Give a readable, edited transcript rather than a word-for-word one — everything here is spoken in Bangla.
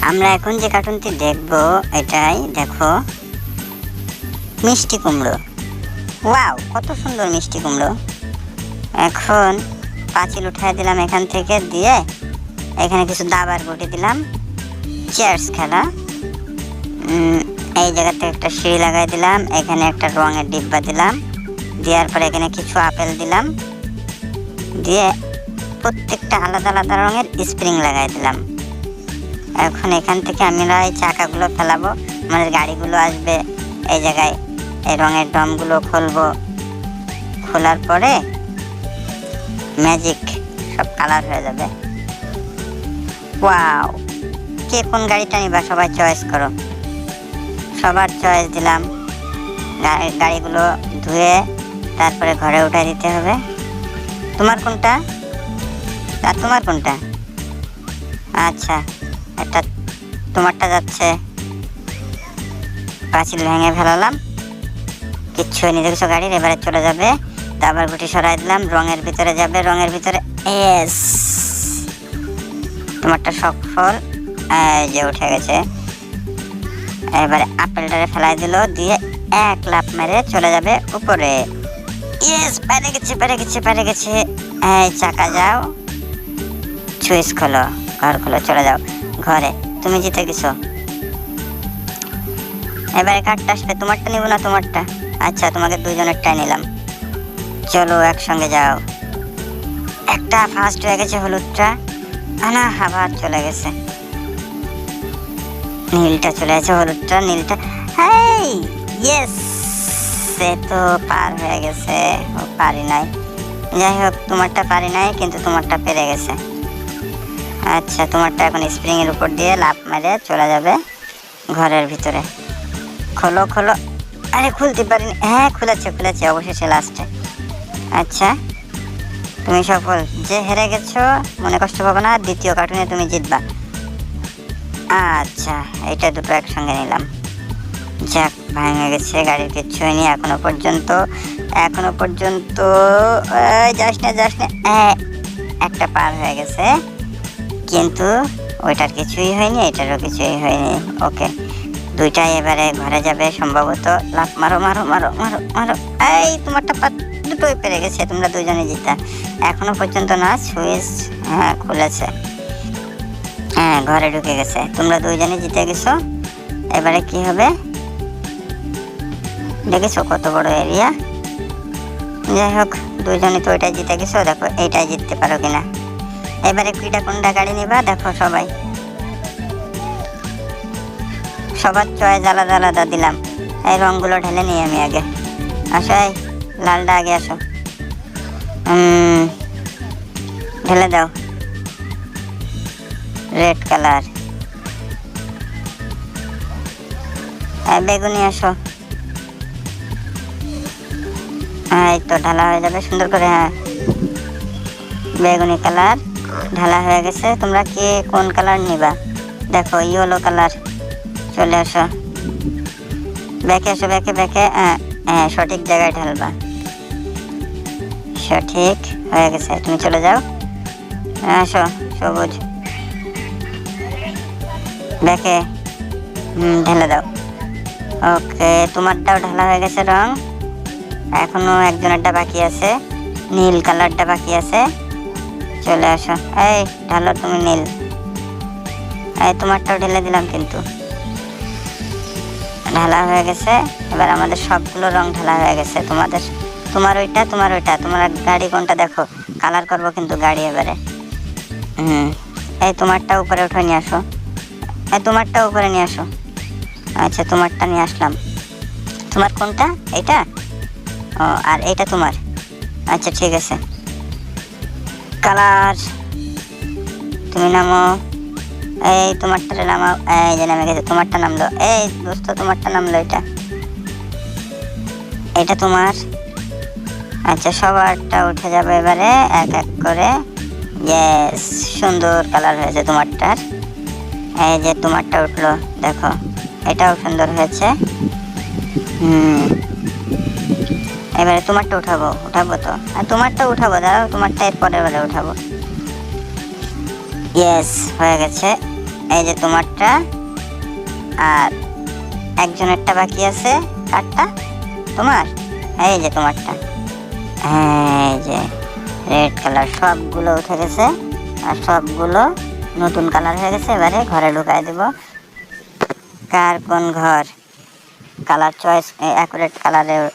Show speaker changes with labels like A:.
A: আমরা এখন যে কার্টুনটি দেখব এটাই দেখো, মিষ্টি কুমড়ো। ওয়াও, কত সুন্দর মিষ্টি কুমড়ো। এখন পাঁচিল উঠাই দিলাম এখান থেকে, দিয়ে এখানে কিছু দাবার গুটি দিলাম, চেয়ার্স খেলা। এই জায়গাতে একটা সিঁড়ি লাগাই দিলাম, এখানে একটা রঙের ডিব্বা দিলাম, দেওয়ার পরে এখানে কিছু আপেল দিলাম, দিয়ে প্রত্যেকটা আলাদা আলাদা রঙের স্প্রিং লাগাই দিলাম। এখন এখান থেকে আমরা এই চাকাগুলো ফেলাবো, আমাদের গাড়িগুলো আসবে এই জায়গায়। এই রঙের ড্রামগুলো খুলবো, খোলার পরে ম্যাজিক সব কালার হয়ে যাবে। ওয়াও, কে কোন গাড়িটা নিবা সবাই চয়েস করো। সবার চয়েস দিলাম। গাড়িগুলো ধুয়ে তারপরে ঘরে উঠাই দিতে হবে। তোমার কোনটা? আর তোমার কোনটা? আচ্ছা, এটা তোমারটা যাচ্ছে। পাঁচিল ভেঙে ফেলালাম, কিচ্ছু হয়নি দেখছো গাড়ির। এবারে চলে যাবে, দাবার গুটি সরাই দিলাম, রঙের ভিতরে যাবে, রঙের ভিতরে। এস, তোমারটা সফল, যে উঠে গেছে। এবারে আপেলটারে ফেলাই দিল, দিয়ে এক লাফ মেরে চলে যাবে উপরে। ইয়েস, পেরে গেছে পেরে গেছে পেরে গেছে। এই চাকা যাও, সুইচ খোলো, ঘর খোলো, চলে যাও ঘরে। তুমি জিতে গেছো। এবারে কার্ডটা আসবে, তোমারটা নিব না তোমারটা? আচ্ছা, তোমাকে দুজনেরটাই নিলাম। চলো একসঙ্গে যাও। একটা ফার্স্ট হয়ে গেছে হলুদটা, না আবার চলে গেছে। নীলটা চলে গেছে, হলুদটা, নীলটা। হেই ইয়েস, সে তো পার হয়ে গেছে, ও পারি নাই। যাই হোক, তোমারটা পারি নাই, কিন্তু তোমারটা পেরে গেছে। আচ্ছা, তোমারটা এখন স্প্রিং এর উপর দিয়ে লাফ মেরে চলে যাবে ঘরের ভিতরে। খোলো খোলো। আরে খুলতে পারিনি। হ্যাঁ, খুলেছে খুলেছে অবশেষে লাস্টে। আচ্ছা, তুমি সফল। যে হেরে গেছো মনে কষ্ট পাবো না, দ্বিতীয় কার্টুনে তুমি জিতবা। আচ্ছা, এটা দুটো একসঙ্গে নিলাম। যাক, ভেঙে গেছে, গাড়ির কিচ্ছু হয়নি এখনো পর্যন্ত। যাস না যাস না। একটা পার হয়ে গেছে, কিন্তু ওইটার কিছুই হয়নি, এটারও কিছুই হয়নি। ওকে, দুইটাই এবারে ঘরে যাবে সম্ভবত। লাফ মারো মারো মারো মারো মারো। এই তোমারটা দুটোই পেরে গেছে, তোমরা দুজনে জিতা। এখনো পর্যন্ত না, সুইচ খুলেছে। হ্যাঁ, ঘরে ঢুকে গেছে, তোমরা দুইজনে জিতে গেছো। এবারে কি হবে দেখেছো, কত বড় এরিয়া। যাই হোক, দুইজনে তো ওইটাই জিতে গেছো। দেখো এইটাই জিততে পারো কিনা। এবারে কোনটা গাড়ি নিবা দেখো সবাই। সবার চয়েস আলাদা আলাদা দিলাম। এই রঙগুলো ঢেলে নিই আমি আগে। আসো, এই লালটা আগে আসো। ঢেলে দাও। Red colour. বেগুনি আসো। এই তো ঢালা হয়ে যাবে সুন্দর করে। হ্যাঁ, বেগুনি কালার ঢালা হয়ে গেছে। তোমরা কি কোন কালার নিবা দেখো? Yellow colour. চলে আসো, ব্যাকে আসো, ব্যাকে ব্যাকে। হ্যাঁ, সঠিক জায়গায় ঢালবা। সঠিক হয়ে গেছে, তুমি চলে যাও। আসো, সবুজ, ব্যাকে ঢেলে দাও। ওকে, তোমারটাও ঢালা হয়ে গেছে রং। এখনো একজনেরটা বাকি আছে, নীল কালারটা বাকি আছে। চলে আসো, এই ঢালো তুমি নীল। এই তোমারটাও ঢেলে দিলাম, কিন্তু ঢালা হয়ে গেছে। এবার আমাদের সবগুলো রং ঢালা হয়ে গেছে। তোমার ওইটা, তোমার ওইটা, তোমার গাড়ি কোনটা দেখো, কালার করবো কিন্তু গাড়ি এবারে। এই তোমারটা উপরে উঠে নিয়ে আসো। এই তোমারটা উপরে নিয়ে আসো। আচ্ছা, তোমারটা নিয়ে আসলাম। তোমার কোনটা? এইটা? ও, আর এইটা তোমার। আচ্ছা, ঠিক আছে। কালার, তুমি নামো। এই তোমারটা নামাও। এই যে নামে গেছে, তোমারটা নামলো। এই দোস্ত, তোমারটা নামলো। এটা তোমার। আচ্ছা, সবারটা উঠে যাবে এবারে এক এক করে। ইয়েস, সুন্দর কালার হয়েছে তোমারটার। এই যে তোমারটা উঠলো, দেখো এটাও সুন্দর হয়েছে। এবারে তোমারটা উঠাবো তো। আর তোমারটা উঠাবো, দাঁড়াও, তোমারটা এর পরের বারে উঠাবো। ইয়েস, হয়ে গেছে। এই যে তোমারটা, আর একজনেরটা বাকি আছে। কারটা? তোমার। এই যে তোমারটা, এই যে রেড কালার সবগুলো উঠে গেছে, আর সবগুলো নতুন কালার হয়ে গেছে। এবারে ঘরে ঢুকাই দেব। কার কোন ঘর? কালার চয়েস অ্যাকুরেট কালারে